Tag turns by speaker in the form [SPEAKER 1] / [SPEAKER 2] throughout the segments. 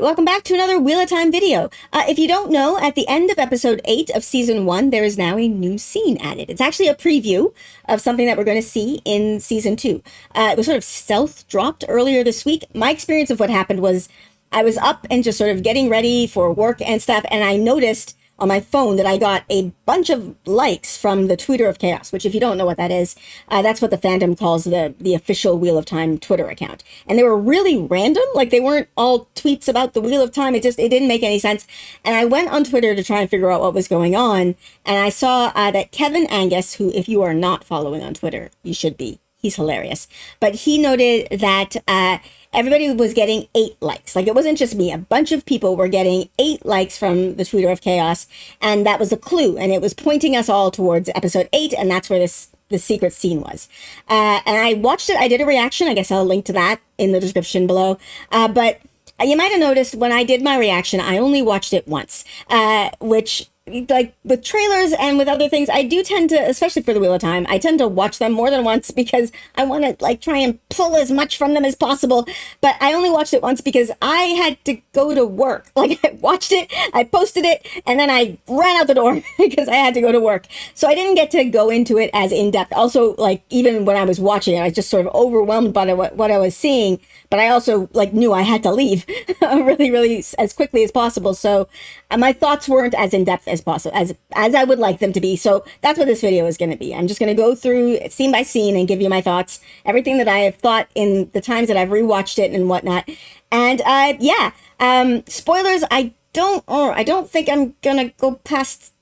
[SPEAKER 1] Welcome back to another Wheel of Time video. If you don't know, at the end of episode 8 of season 1, there is now a new scene added. It's actually a preview of something that we're going to see in season 2. It was sort of stealth dropped earlier this week. My experience of what happened was I was up and just sort of getting ready for work and stuff, and I noticed on my phone that I got a bunch of likes from the Tweeter of Chaos, which if you don't know what that is, that's what the fandom calls the official Wheel of Time Twitter account. And they were really random, like they weren't all tweets about the Wheel of Time, it didn't make any sense. And I went on Twitter to try and figure out what was going on, and I saw that Kevin Angus, who if you are not following on Twitter, you should be. He's hilarious. But he noted that everybody was getting 8 likes. Like, it wasn't just me. A bunch of people were getting 8 likes from the Tweeter of Chaos, and that was a clue. And it was pointing us all towards episode 8, and that's where the secret scene was. And I watched it. I did a reaction. I guess I'll link to that in the description below. But you might have noticed when I did my reaction, I only watched it once, which, like with trailers and with other things, I do tend to, especially for the Wheel of Time, I tend to watch them more than once because I want to like try and pull as much from them as possible. But I only watched it once because I had to go to work. Like, I watched it, I posted it, and then I ran out the door because I had to go to work. So I didn't get to go into it as in depth. Also, like, even when I was watching it, I was just sort of overwhelmed by what I was seeing. But I also like knew I had to leave really as quickly as possible. So my thoughts weren't as in depth as possible as I would like them to be. So that's what this video is going to be. I'm just going to go through scene by scene and give you my thoughts, everything that I have thought in the times that I've rewatched it and whatnot. And spoilers. I don't think I'm gonna go past.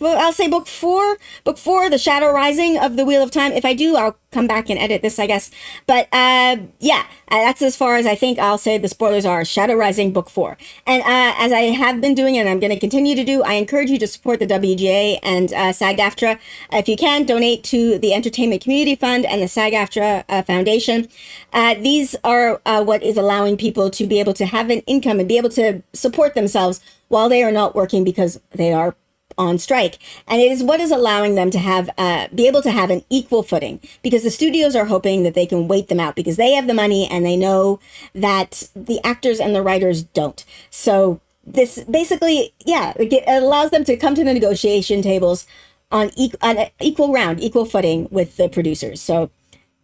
[SPEAKER 1] Well, I'll say book 4, The Shadow Rising of the Wheel of Time. If I do, I'll come back and edit this, I guess. But that's as far as I think I'll say the spoilers are. Shadow Rising, book 4. And as I have been doing and I'm going to continue to do, I encourage you to support the WGA and SAG-AFTRA. If you can, donate to the Entertainment Community Fund and the SAG-AFTRA Foundation. These are what is allowing people to be able to have an income and be able to support themselves while they are not working because they are on strike. And it is what is allowing them to have be able to have an equal footing, because the studios are hoping that they can wait them out because they have the money and they know that the actors and the writers don't. So this basically, it allows them to come to the negotiation tables on equal ground, equal footing with the producers. So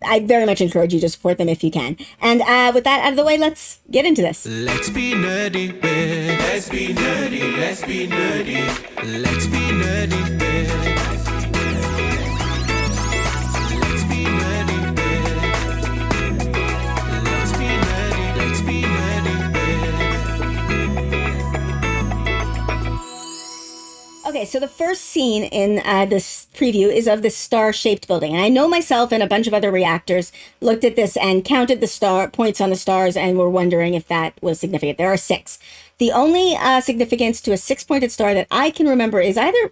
[SPEAKER 1] I very much encourage you to support them if you can. And with that out of the way, let's get into this.
[SPEAKER 2] Let's be nerdy, babe. Let's be nerdy, let's be nerdy. Let's be nerdy, babe. Let's be nerdy, babe. Let's be nerdy, let's be nerdy, babe.
[SPEAKER 1] Okay, so the first scene in this preview is of this star-shaped building. And I know myself and a bunch of other reactors looked at this and counted the star points on the stars and were wondering if that was significant. There are 6. The only significance to a 6-pointed star that I can remember is either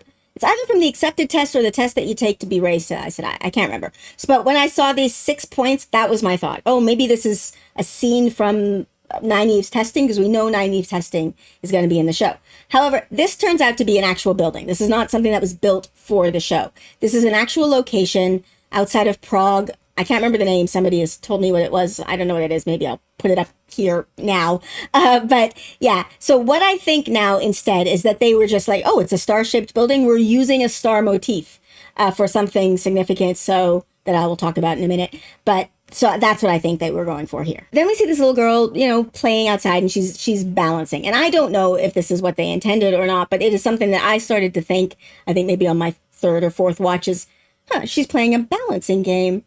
[SPEAKER 1] from the accepted test or the test that you take to be raised. I said, I can't remember. So, but when I saw these 6 points, that was my thought. Oh, maybe this is a scene from Nynaeve's testing, because we know Nynaeve's testing is going to be in the show. However, this turns out to be an actual building. This is not something that was built for the show. This is an actual location outside of Prague. I can't remember the name. Somebody has told me what it was. I don't know what it is. Maybe I'll put it up here now. But yeah, so what I think now instead is that they were just like, oh, it's a star-shaped building. We're using a star motif for something significant, so that I will talk about in a minute. But so that's what I think they were going for here. Then we see this little girl, playing outside, and she's balancing. And I don't know if this is what they intended or not, but it is something that I started to think, I think maybe on my 3rd or 4th watches, she's playing a balancing game.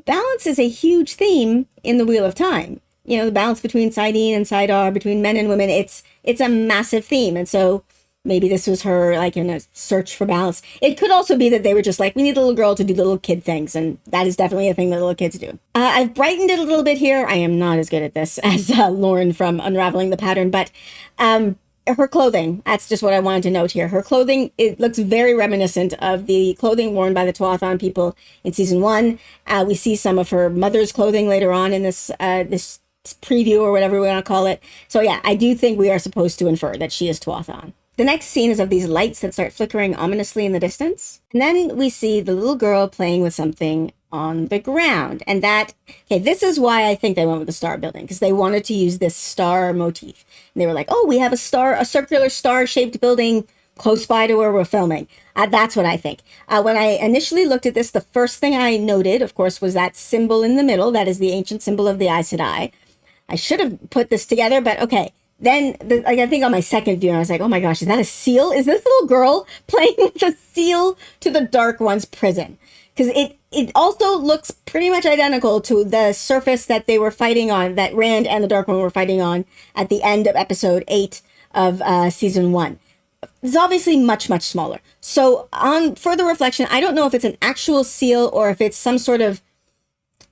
[SPEAKER 1] Balance is a huge theme in the Wheel of Time. The balance between Saidin and Saidar, between men and women, it's a massive theme. And so maybe this was her, like, in a search for balance. It could also be that they were just like, we need a little girl to do little kid things, and that is definitely a thing that little kids do. I've brightened it a little bit here. I am not as good at this as Lauren from Unraveling the Pattern, but her clothing, that's just what I wanted to note here. Her clothing, it looks very reminiscent of the clothing worn by the Tuathan people in season 1. We see some of her mother's clothing later on in this this preview, or whatever we want to call it. So yeah, I do think we are supposed to infer that she is Tuathan. The next scene is of these lights that start flickering ominously in the distance. And then we see the little girl playing with something on the ground. And that, okay, this is why I think they went with the star building, because they wanted to use this star motif. And they were like, oh, we have a circular star-shaped building close by to where we're filming. That's what I think. When I initially looked at this, the first thing I noted, of course, was that symbol in the middle. That is the ancient symbol of the Aes Sedai. I should have put this together, but okay. Then, I think on my second view, I was like, oh my gosh, is that a seal? Is this little girl playing with a seal to the Dark One's prison? Because it also looks pretty much identical to the surface that they were fighting on, that Rand and the Dark One were fighting on at the end of episode 8 of season 1. It's obviously much, much smaller. So on further reflection, I don't know if it's an actual seal or if it's some sort of,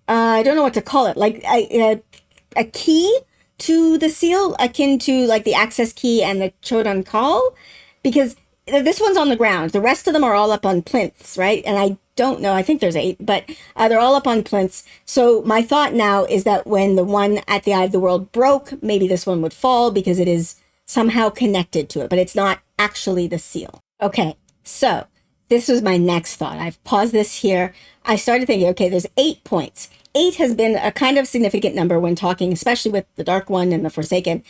[SPEAKER 1] I don't know what to call it, like a key to the seal, akin to like the access key and the Chodan Call, because this one's on the ground. The rest of them are all up on plinths, right? And I don't know, I think there's 8, but they're all up on plinths. So my thought now is that when the one at the Eye of the World broke, maybe this one would fall because it is somehow connected to it, but it's not actually the seal. Okay, so this was my next thought. I've paused this here. I started thinking, okay, there's 8 points. 8 has been a kind of significant number when talking, especially with the Dark One and the Forsaken,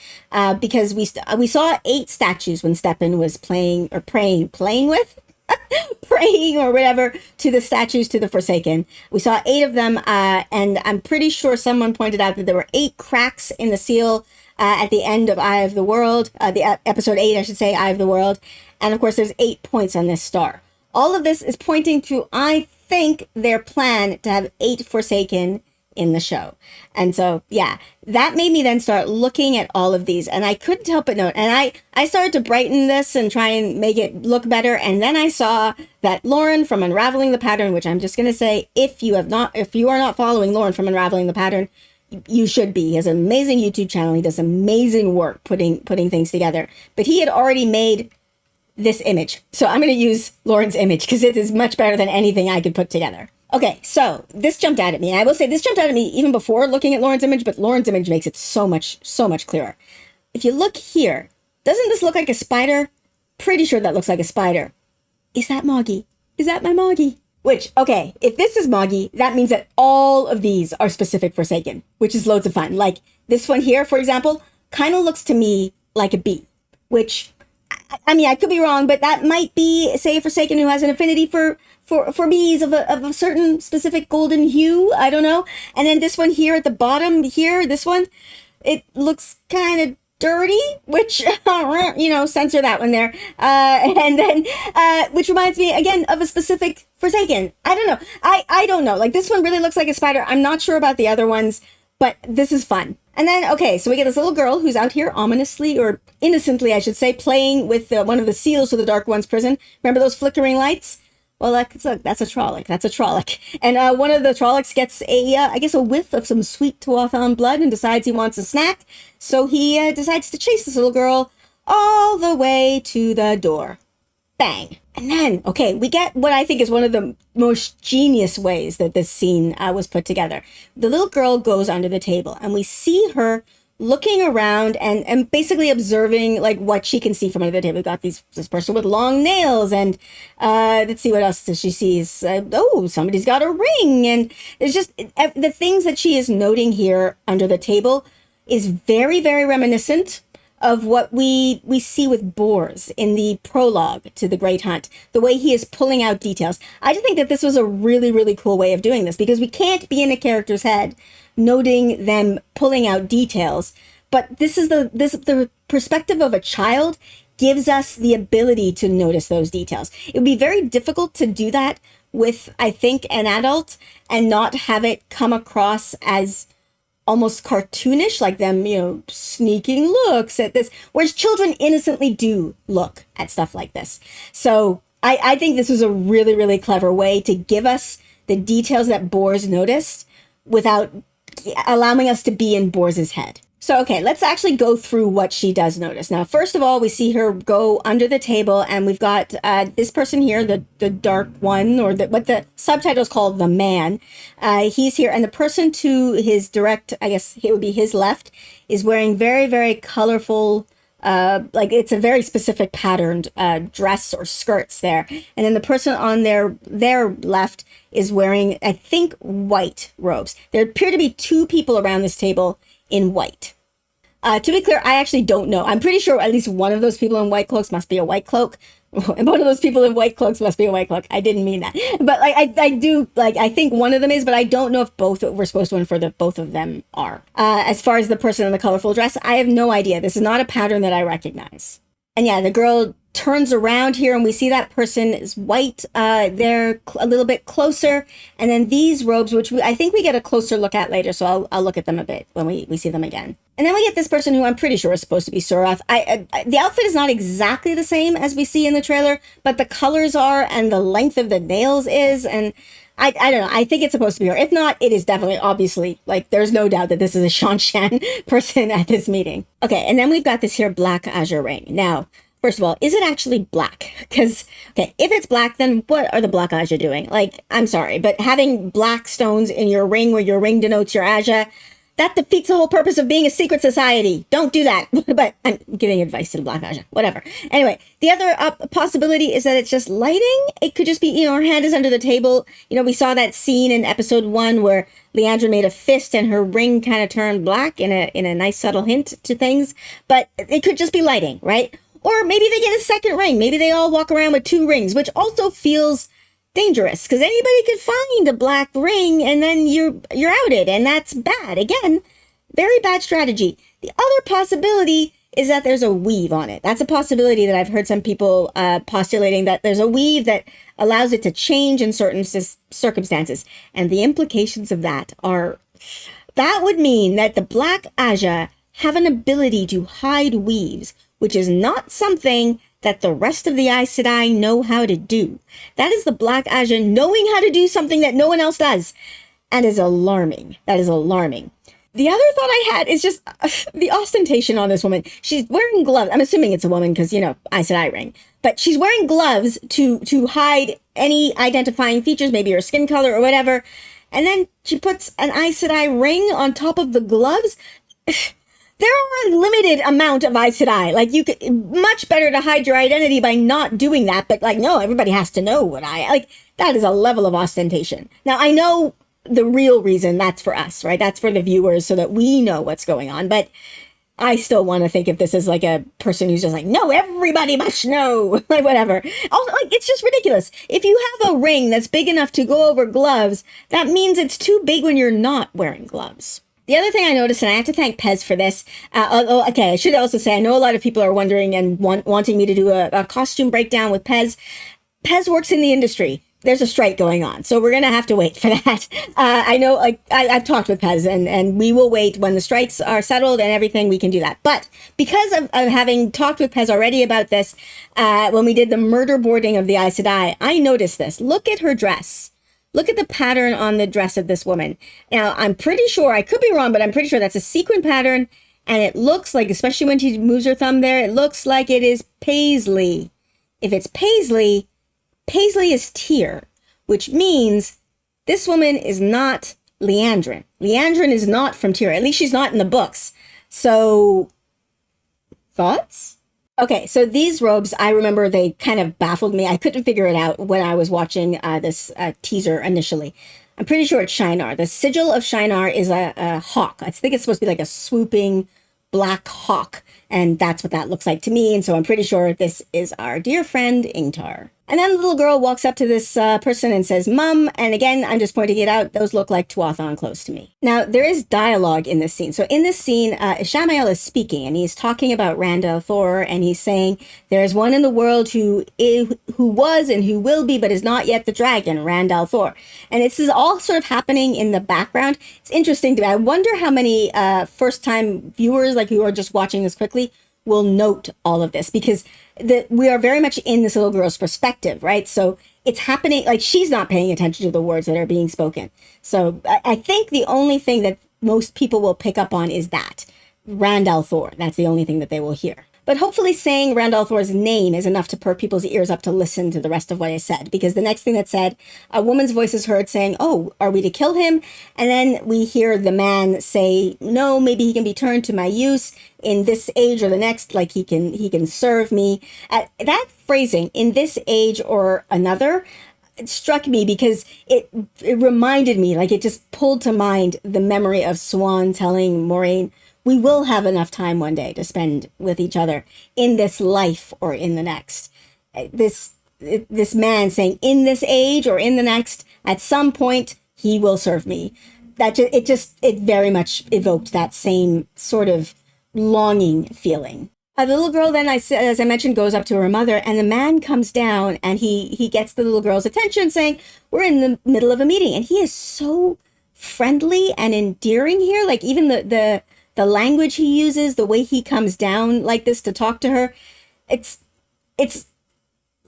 [SPEAKER 1] because we saw 8 statues when Stephen was playing or praying or whatever to the statues to the Forsaken. We saw 8 of them, and I'm pretty sure someone pointed out that there were 8 cracks in the seal at the end of Eye of the World, the episode 8, I should say, Eye of the World. And of course, there's 8 points on this star. All of this is pointing to, I think, their plan to have 8 Forsaken in the show. And so, yeah, that made me then start looking at all of these, and I couldn't help but note, and I started to brighten this and try and make it look better. And then I saw that Lauren from Unraveling the Pattern, which I'm just going to say, if you are not following Lauren from Unraveling the Pattern, you should be. He has an amazing YouTube channel. He does amazing work putting things together, but he had already made this image. So I'm going to use Lauren's image because it is much better than anything I could put together. Okay, so this jumped out at me. And I will say this jumped out at me even before looking at Lauren's image, but Lauren's image makes it so much clearer. If you look here, doesn't this look like a spider? Pretty sure that looks like a spider. Is that Moggy? Is that my Moggy? Which, okay, if this is Moggy, that means that all of these are specific Forsaken, which is loads of fun. Like this one here, for example, kind of looks to me like a bee, which, I mean, I could be wrong, but that might be, say, a Forsaken who has an affinity for bees of a certain specific golden hue. I don't know. And then this one here at the bottom here, this one, it looks kind of dirty, which, censor that one there. And then, which reminds me again of a specific Forsaken. I don't know. I don't know. Like this one really looks like a spider. I'm not sure about the other ones, but this is fun. And then, okay, so we get this little girl who's out here ominously, or innocently, I should say, playing with one of the seals to the Dark One's prison. Remember those flickering lights? Well, that's a trollic. That's a trollic. And one of the trollics gets a whiff of some sweet Tuathan blood and decides he wants a snack. So he decides to chase this little girl all the way to the door. Bang. And then, okay, we get what I think is one of the most genius ways that this scene was put together. The little girl goes under the table, and we see her looking around and basically observing like what she can see from under the table. We've got this person with long nails, and let's see what else does she sees. Somebody's got a ring, and it's just the things that she is noting here under the table is very, very reminiscent of what we see with Bors in the prologue to The Great Hunt, the way he is pulling out details. I just think that this was a really, really cool way of doing this, because we can't be in a character's head noting them pulling out details, but this is the perspective of a child gives us the ability to notice those details. It would be very difficult to do that with, I think, an adult and not have it come across as almost cartoonish, like them, sneaking looks at this, whereas children innocently do look at stuff like this. So I think this was a really, really clever way to give us the details that Bors noticed without allowing us to be in Bors's head. So, okay, let's actually go through what she does notice. Now, first of all, we see her go under the table, and we've got this person here, the Dark One, or what the subtitles call the Man. He's here, and the person to his direct, I guess it would be his left, is wearing very, very colorful like it's a very specific patterned dress or skirts there. And then the person on their left is wearing, I think, white robes. There appear to be two people around this table in white. To be clear, I actually don't know. I'm pretty sure at least one of those people in white cloaks must be a white cloak. And one of those people in white cloaks must be a white cloak. I didn't mean that. But like I do, like I think one of them is, but I don't know if both, we're supposed to infer that both of them are. As far as the person in the colorful dress, I have no idea. This is not a pattern that I recognize. And yeah, the girl turns around here and we see that person is white. They're a little bit closer. And then these robes, which I think we get a closer look at later. So I'll look at them a bit when we see them again. And then we get this person who I'm pretty sure is supposed to be Surath. The outfit is not exactly the same as we see in the trailer, but the colors are and the length of the nails is. And I don't know. I think it's supposed to be her. If not, it is definitely, obviously, like, there's no doubt that this is a Shanshan person at this meeting. Okay, and then we've got this here black azure ring. Now, first of all, is it actually black? Because, okay, if it's black, then what are the black azure doing? Like, I'm sorry, but having black stones in your ring where your ring denotes your azure, that defeats the whole purpose of being a secret society. Don't do that. But I'm giving advice to the Black Aja. Whatever. Anyway, the other possibility is that it's just lighting. It could just be, her hand is under the table. We saw that scene in episode 1 where Leandra made a fist and her ring kind of turned black in a nice subtle hint to things. But it could just be lighting, right? Or maybe they get a second ring. Maybe they all walk around with 2 rings, which also feels dangerous because anybody could find a black ring and then you're outed, and that's bad. Again, very bad strategy. The other possibility is that there's a weave on it. That's a possibility that I've heard some people postulating, that there's a weave that allows it to change in certain circumstances. And the implications of that would mean that the Black Aja have an ability to hide weaves, which is not something that the rest of the Aes Sedai know how to do. That is the Black Aja knowing how to do something that no one else does, and is alarming. That is alarming. The other thought I had is just the ostentation on this woman. She's wearing gloves. I'm assuming it's a woman because, Aes Sedai ring. But she's wearing gloves to hide any identifying features, maybe her skin color or whatever. And then she puts an Aes Sedai ring on top of the gloves. There are a limited amount of Aes Sedai. Like, you could, much better to hide your identity by not doing that. But like, no, everybody has to know what that is a level of ostentation. Now, I know the real reason that's for us, right? That's for the viewers so that we know what's going on. But I still want to think if this is like a person who's just like, no, everybody must know, like whatever. Also, like, it's just ridiculous. If you have a ring that's big enough to go over gloves, that means it's too big when you're not wearing gloves. The other thing I noticed, and I have to thank Pez for this, okay, I should also say, I know a lot of people are wondering and wanting me to do a costume breakdown with Pez. Pez works in the industry. There's a strike going on, so we're going to have to wait for that. I know, I've talked with Pez, and we will wait when the strikes are settled and everything, we can do that. But because of having talked with Pez already about this, when we did the murder boarding of the Aes Sedai, I noticed this. Look at her dress. Look at the pattern on the dress of this woman. Now, I'm pretty sure, I could be wrong, but I'm pretty sure that's a sequin pattern, and it looks like, especially when she moves her thumb there, it looks like it is paisley. If it's paisley, paisley is Tyr, which means this woman is not Liandrin. Liandrin is not from Tyr. At least she's not in the books. So, thoughts? Okay, so these robes, I remember they kind of baffled me. I couldn't figure it out when I was watching this teaser initially. I'm pretty sure it's Shinar. The sigil of Shinar is a hawk. I think it's supposed to be like a swooping black hawk. And that's what that looks like to me. And so I'm pretty sure this is our dear friend Ingtar. And then the little girl walks up to this person and says, Mum. And again, I'm just pointing it out. Those look like Tuathon clothes to me. Now, there is dialogue in this scene. So in this scene, Ishamael is speaking and he's talking about Randall Thor. And he's saying, there is one in the world who was and who will be, but is not yet the dragon, Randall Thor. And this is all sort of happening in the background. It's interesting to me. I wonder how many first-time viewers, like who are just watching this quickly, will note all of this, because we are very much in this little girl's perspective, right? So it's happening, like she's not paying attention to the words that are being spoken. So I think the only thing that most people will pick up on is that Randall Thor. That's the only thing that they will hear. But hopefully saying Randolph's name is enough to perk people's ears up to listen to the rest of what I said. Because the next thing that's said, a woman's voice is heard saying, "Oh, are we to kill him?" And then we hear the man say, "No, maybe he can be turned to my use in this age or the next, like he can serve me." That phrasing, "in this age or another," it struck me because it reminded me, like it just pulled to mind the memory of Swan telling Moraine, "We will have enough time one day to spend with each other in this life or in the next." This man saying, "in this age or in the next, at some point he will serve me." It very much evoked that same sort of longing feeling. The little girl then, as I mentioned, goes up to her mother, and the man comes down and he gets the little girl's attention saying, "We're in the middle of a meeting." And he is so friendly and endearing here. Like even the language he uses, the way he comes down like this to talk to her, it's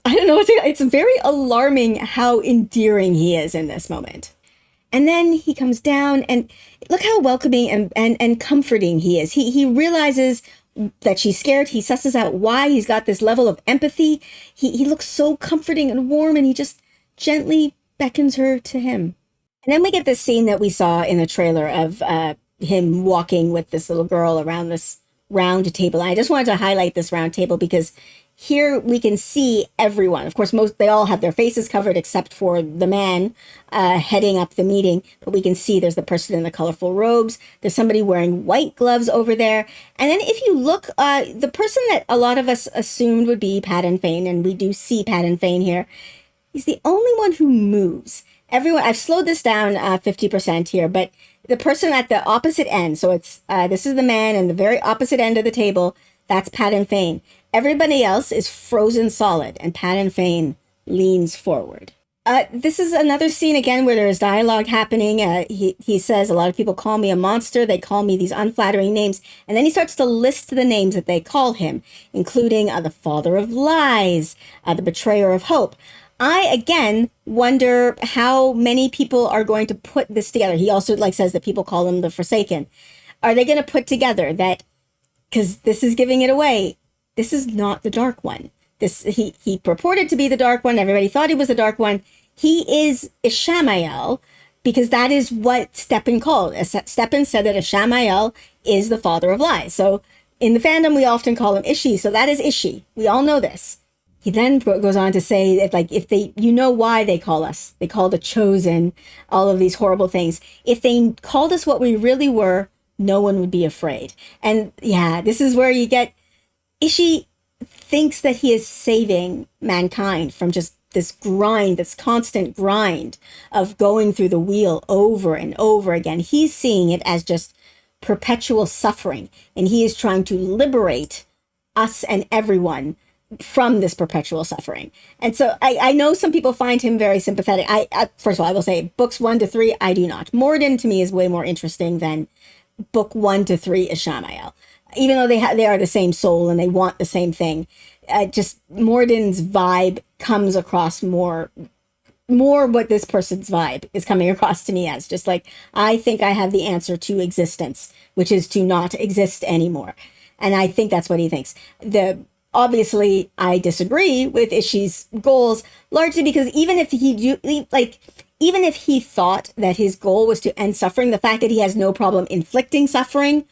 [SPEAKER 1] I don't know what to, it's very alarming how endearing he is in this moment. And then he comes down and look how welcoming and comforting he is. He realizes that she's scared. He susses out why. He's got this level of empathy. He looks so comforting and warm, and he just gently beckons her to him. And then we get this scene that we saw in the trailer of him walking with this little girl around this round table. And I just wanted to highlight this round table because here we can see everyone. Of course, they all have their faces covered except for the man heading up the meeting. But we can see there's the person in the colorful robes. There's somebody wearing white gloves over there. And then if you look, the person that a lot of us assumed would be Padan Fain, and we do see Padan Fain here, he's the only one who moves. Everyone, I've slowed this down 50% here, but the person at the opposite end, so it's this is the man in the very opposite end of the table, that's Padan Fain. Everybody else is frozen solid, and Padan Fain leans forward. This is another scene again where there is dialogue happening. He says, "A lot of people call me a monster. They call me these unflattering names." And then he starts to list the names that they call him, including the father of lies, the betrayer of hope. I, again, wonder how many people are going to put this together. He also says that people call him the Forsaken. Are they going to put together that, because this is giving it away, this is not the Dark One. He purported to be the Dark One. Everybody thought he was the Dark One. He is Ishamael, because that is what Stepan called. Stepan said that Ishamael is the father of lies. So in the fandom, we often call him Ishi. So that is Ishi. We all know this. He then goes on to say that, if they, you know why they call us. They call the chosen, all of these horrible things. If they called us what we really were, no one would be afraid. And yeah, this is where you get Ishi thinks that he is saving mankind from just this grind, this constant grind of going through the wheel over and over again. He's seeing it as just perpetual suffering, and he is trying to liberate us and everyone from this perpetual suffering. And so I know some people find him very sympathetic. I first of all, I will say books 1 to 3, I do not. Morden to me is way more interesting than book 1 to 3 Ishamael. Even though they are the same soul and they want the same thing, just Morden's vibe comes across more what this person's vibe is coming across to me as. Just like, I think I have the answer to existence, which is to not exist anymore. And I think that's what he thinks. Obviously, I disagree with Ishi's goals, largely because even if he thought that his goal was to end suffering, the fact that he has no problem inflicting suffering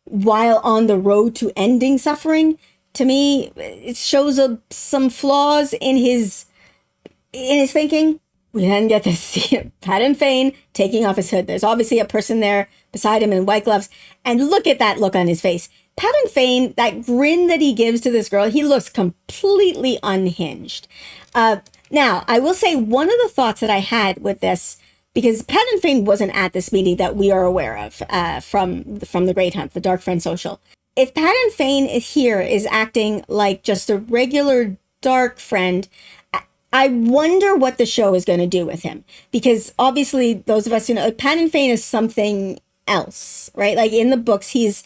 [SPEAKER 1] while on the road to ending suffering, to me, it shows some flaws in his thinking. We then get this scene of Padan Fain taking off his hood. There's obviously a person there beside him in white gloves, and look at that look on his face. Padan Fain, that grin that he gives to this girl, he looks completely unhinged. Now, I will say one of the thoughts that I had with this, because Padan Fain wasn't at this meeting that we are aware of from the Great Hunt, the Darkfriend Social. If Padan Fain is acting like just a regular dark friend, I wonder what the show is going to do with him. Because obviously, those of us who know, Padan Fain is something else, right? Like in the books, he's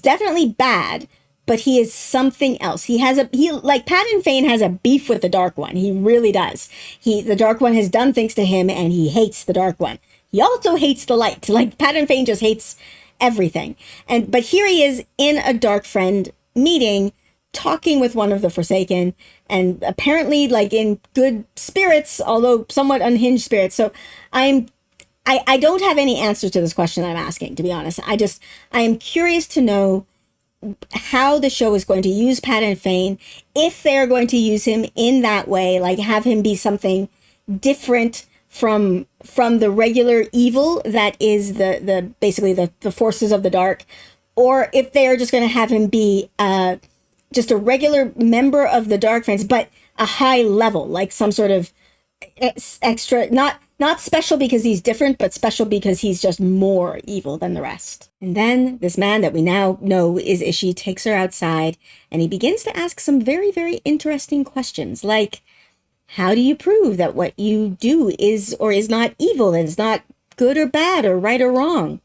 [SPEAKER 1] definitely bad, but he is something else. Padan Fain has a beef with the Dark One. He really does. The Dark One has done things to him, and he hates the Dark One. He also hates the light. Like, Padan Fain just hates everything. But here he is in a Dark Friend meeting, talking with one of the Forsaken, and apparently like in good spirits, although somewhat unhinged spirits. So I don't have any answers to this question that I'm asking, to be honest. I am curious to know how the show is going to use Padan Fain, if they're going to use him in that way, like have him be something different from the regular evil that is the basically the forces of the dark, or if they are just going to have him be just a regular member of the Darkfriends, but a high level, like some sort of extra, not special because he's different, but special because he's just more evil than the rest. And then this man that we now know is Ishi takes her outside, and he begins to ask some very, very interesting questions, like, how do you prove that what you do is or is not evil, and is not good or bad or right or wrong?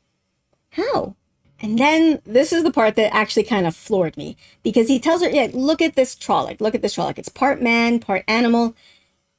[SPEAKER 1] How? And then this is the part that actually kind of floored me, because he tells her, yeah, look at this trollic, look at this trollic. It's part man, part animal.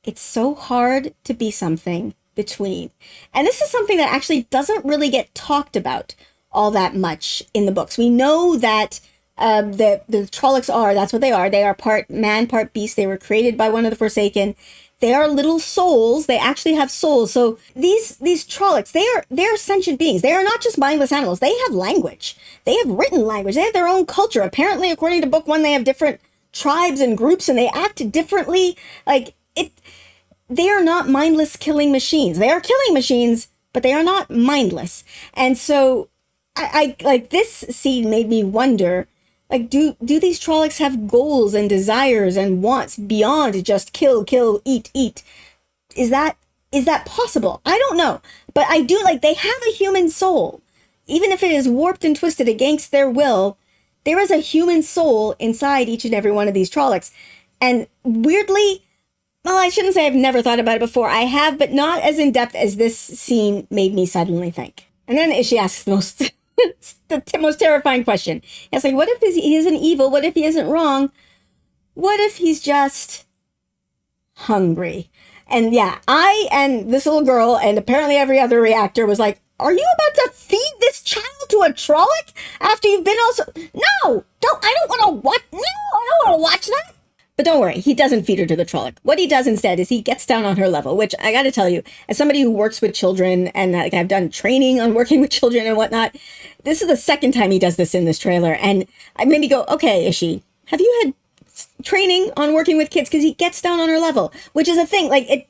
[SPEAKER 1] It's so hard to be something between. And this is something that actually doesn't really get talked about all that much in the books. We know that the trollics are, that's what they are. They are part man, part beast. They were created by one of the Forsaken. They are little souls. They actually have souls. So these trollics, they're sentient beings. They are not just mindless animals. They have language. They have written language. They have their own culture. Apparently, according to book one, they have different tribes and groups, and they act differently. Like it, they are not mindless killing machines. They are killing machines, but they are not mindless. And so I like this scene made me wonder, like, do these trollics have goals and desires and wants beyond just kill, eat? Is that possible? I don't know. But I do, like, they have a human soul. Even if it is warped and twisted against their will, there is a human soul inside each and every one of these trollics. And weirdly, well, I shouldn't say I've never thought about it before. I have, but not as in depth as this scene made me suddenly think. And then Ishi asks the most most terrifying question. It's like, what if he isn't evil? What if he isn't wrong? What if he's just hungry? And yeah, I and this little girl, and apparently every other reactor, was like, are you about to feed this child to a trollic after you've been also... No! I don't want to watch... No! I don't want to watch that! But don't worry, he doesn't feed her to the trollic. What he does instead is he gets down on her level, which I got to tell you, as somebody who works with children, and like, I've done training on working with children and whatnot, this is the second time he does this in this trailer. And I made me go, okay, Ishi, have you had training on working with kids? Because he gets down on her level, which is a thing. Like,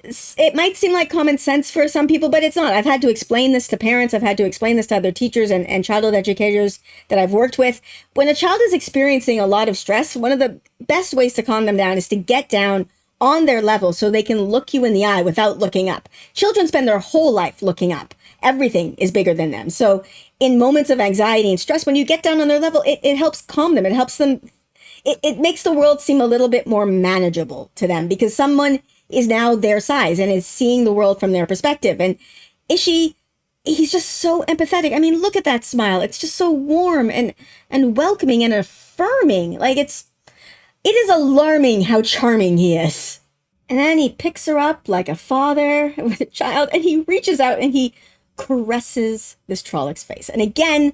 [SPEAKER 1] it might seem like common sense for some people, but it's not. I've had to explain this to parents. I've had to explain this to other teachers and childhood educators that I've worked with. When a child is experiencing a lot of stress, one of the best ways to calm them down is to get down on their level so they can look you in the eye without looking up. Children spend their whole life looking up. Everything is bigger than them. So in moments of anxiety and stress, when you get down on their level, it helps calm them. It helps them. It makes the world seem a little bit more manageable to them, because someone is now their size and is seeing the world from their perspective. And Ishi, he's just so empathetic. I mean, look at that smile. It's just so warm and welcoming and affirming. Like, it is alarming how charming he is. And then he picks her up like a father with a child, and he reaches out and he caresses this trollic's face. And again,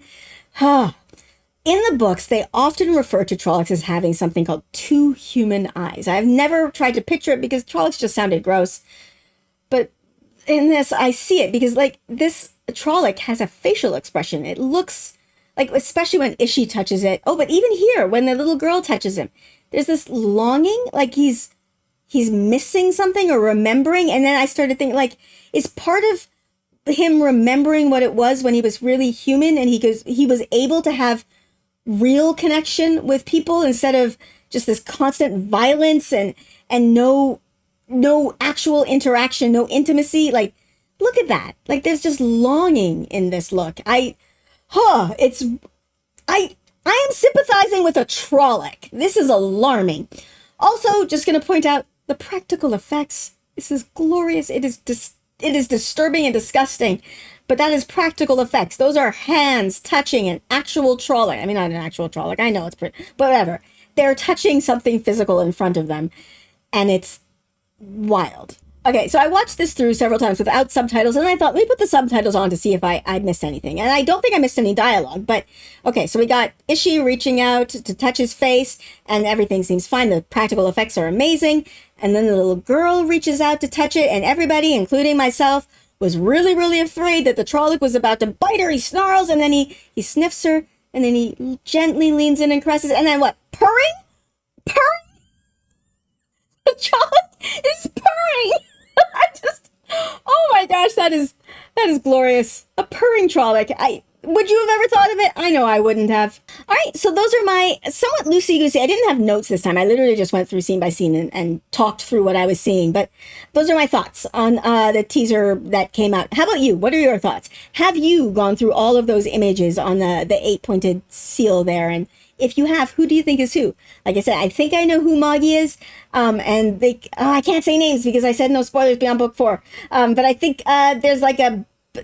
[SPEAKER 1] in the books, they often refer to trollics as having something called two human eyes. I've never tried to picture it because trollics just sounded gross. But in this, I see it because, like, this trollic has a facial expression. It looks like, especially when Ishi touches it. Oh, but even here, when the little girl touches him, there's this longing, like he's missing something or remembering. And then I started thinking, like, is part of him remembering what it was when he was really human, and he was able to have real connection with people instead of just this constant violence and no actual interaction, no intimacy. Like, look at that. Like, there's just longing in this look. I am sympathizing with a trollic. This is alarming. Also, just going to point out the practical effects. This is glorious. It is disturbing and disgusting. But that is practical effects. Those are hands touching an actual trollic. I mean, not an actual trollic. I know it's pretty, but whatever. They're touching something physical in front of them. And it's wild. Okay, so I watched this through several times without subtitles, and I thought, let me put the subtitles on to see if I missed anything. And I don't think I missed any dialogue, but okay, so we got Ishi reaching out to touch his face, and everything seems fine. The practical effects are amazing. And then the little girl reaches out to touch it, and everybody, including myself, was really, really afraid that the trollic was about to bite her. He snarls, and then he sniffs her, and then he gently leans in and caresses, and then what? Purring? Purring? The trollic is purring! I just, oh my gosh, that is glorious. A purring trollic. Would you have ever thought of it? I know I wouldn't have. All right, so those are my somewhat loosey-goosey. I didn't have notes this time. I literally just went through scene by scene and talked through what I was seeing. But those are my thoughts on the teaser that came out. How about you? What are your thoughts? Have you gone through all of those images on the 8-pointed seal there? And if you have, who do you think is who? Like I said, I think I know who Moggy is. And I can't say names because I said no spoilers beyond book 4. But I think there's like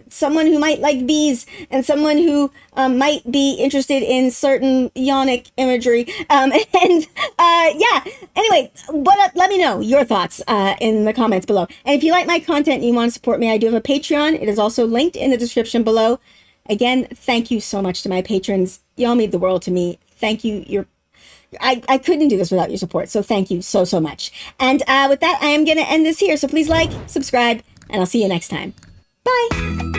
[SPEAKER 1] someone who might like bees and someone who might be interested in certain yonic imagery. Yeah, anyway, let me know your thoughts in the comments below. And if you like my content and you want to support me, I do have a Patreon. It is also linked in the description below. Again, thank you so much to my patrons. Y'all mean the world to me. Thank you. I couldn't do this without your support. So thank you so much. And with that, I am going to end this here. So please like, subscribe, and I'll see you next time. Bye.